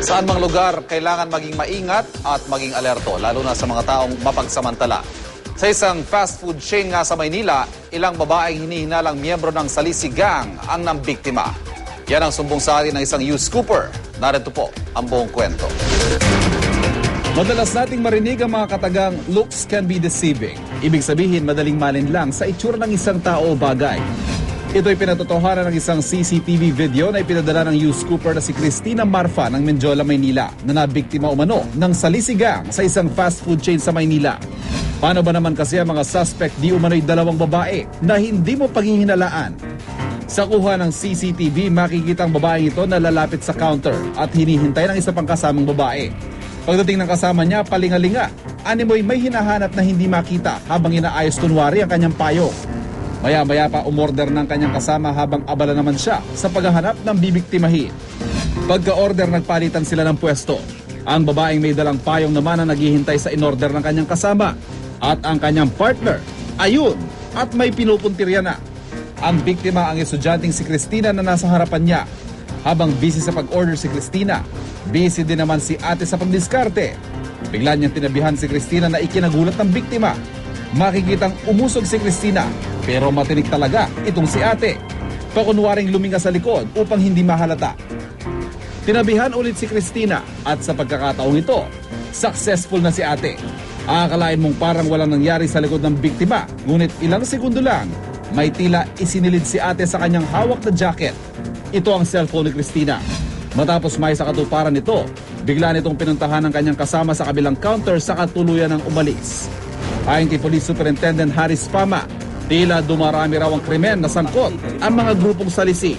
Saan mang lugar, kailangan maging maingat at maging alerto, lalo na sa mga taong mapagsamantala. Sa isang fast food chain nga sa Maynila, ilang babaeng hinihinalang miyembro ng Salisi Gang ang nambiktima. Yan ang sumbong sa atin ng isang youth scooper. Narito po ang buong kwento. Madalas nating marinig ang mga katagang looks can be deceiving. Ibig sabihin, madaling malinlang sa itsura ng isang tao o bagay. Ito'y pinatotohanan ng isang CCTV video na ipinadala ng youth scooper na si Cristina Marfa ng Menjola, Maynila na nabiktima umano ng Salisi Gang sa isang fast food chain sa Maynila. Paano ba naman kasi ang mga suspect di umano'y dalawang babae na hindi mo paghihinalaan? Sa kuha ng CCTV, makikita ang babaeng ito na lalapit sa counter at hinihintay ng isa pang kasamang babae. Pagdating ng kasama niya, palingalinga. Animoy may hinahanap na hindi makita habang inaayos kunwari ang kanyang payo. Maya-maya pa umorder ng kanyang kasama habang abala naman siya sa paghahanap ng bibiktimahin. Pagka-order, nagpalitan sila ng pwesto. Ang babaeng may dalang payong naman na naghihintay sa inorder ng kanyang kasama. At ang kanyang partner, ayun, at may pinupuntirya na. Ang biktima ang estudyanteng si Cristina na nasa harapan niya. Habang busy sa pag-order si Cristina, busy din naman si ate sa pagdiskarte. Bigla niyang tinabihan si Cristina na ikinagulat ng biktima. Makikitang umusog si Cristina, pero matinik talaga itong si ate. Pakunwaring luminga sa likod upang hindi mahalata. Tinabihan ulit si Cristina at sa pagkakataong ito, successful na si ate. Akalain mong parang walang nangyari sa likod ng biktima, ngunit ilang segundo lang, may tila isinilid si ate sa kanyang hawak na jacket. Ito ang cellphone ni Cristina. Matapos may sa katuparan nito, bigla nitong pinuntahan ng kanyang kasama sa kabilang counter sa katuluyan ng umalis. Ayon kay Police Superintendent Haris Fama, tila dumarami raw ang krimen na sangkot ang mga grupong salisi.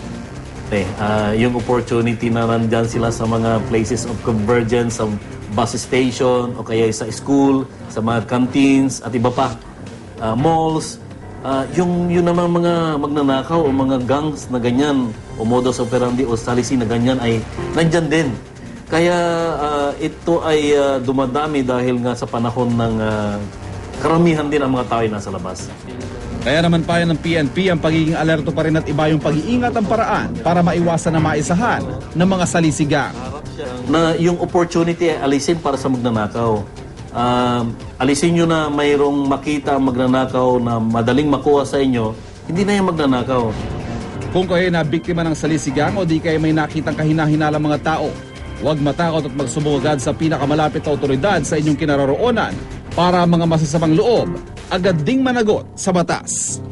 Yung opportunity na nandyan sila sa mga places of convergence, sa bus station o kaya sa school, sa mga canteens at iba pa, malls. Yung naman mga magnanakaw o mga gangs na ganyan o modus operandi o salisi na ganyan ay nandyan din. Kaya ito ay dumadami dahil nga sa panahon ng karamihan din ang mga tao na nasa labas. Kaya naman payo ng PNP ang pagiging alerto pa rin at iba yung pag-iingat ang paraan para maiwasan na maisahan ng mga Salisi Gang. Na yung opportunity ay alisin para sa magnanakaw. Alisin nyo na mayroong makita ang magnanakaw na madaling makuha sa inyo, hindi na yung magnanakaw. Kung kayo na biktima ng Salisi Gang o di kayo may nakitang kahinahinalang mga tao, huwag matakot at magsubong agad sa pinakamalapit na otoridad sa inyong kinaroroonan para mga masasamang loob agad ding managot sa batas.